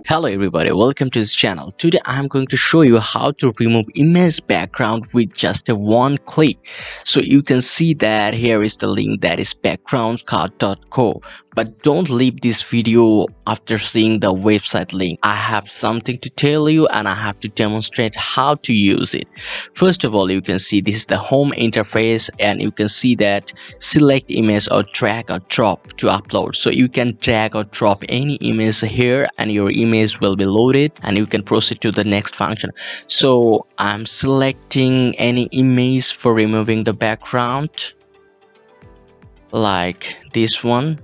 Hello everybody, welcome to this channel. Today I'm going to show you how to remove image background with just a one click. So you can see that here is the link, that is backgroundcard.co. But don't leave this video after seeing the website link. I have something to tell you and I have to demonstrate how to use it. First of all, you can see this is the home interface and you can see that select image or drag or drop to upload. So you can drag or drop any image here and your image will be loaded and you can proceed to the next function. So I'm selecting any image for removing the background, like this one.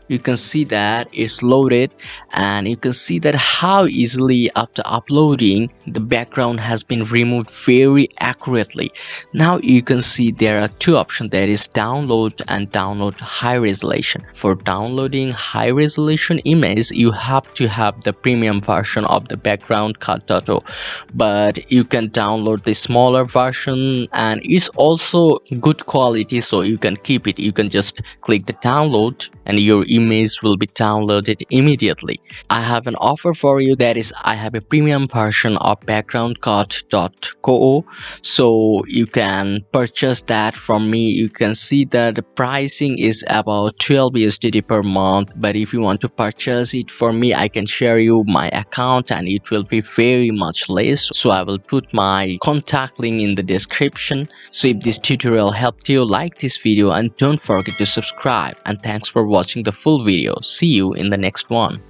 You can see that it's loaded and you can see that how easily after uploading the background has been removed very accurately. Now you can see there are two options, that is download and download high resolution. For downloading high resolution image you have to have the premium version of the background cut.o, but you can download the smaller version and it's also good quality, so you can keep it. You can just click the download and your image will be downloaded immediately. I have an offer for you, that is I have a premium version of backgroundcard.co, so you can purchase that from me. You can see that the pricing is about 12 USDT per month, but if you want to purchase it for me I can share you my account and it will be very much less. So I will put my contact link in the description. So if this tutorial helped you, like this video and don't forget to subscribe, and thanks for watching the full video. See you in the next one.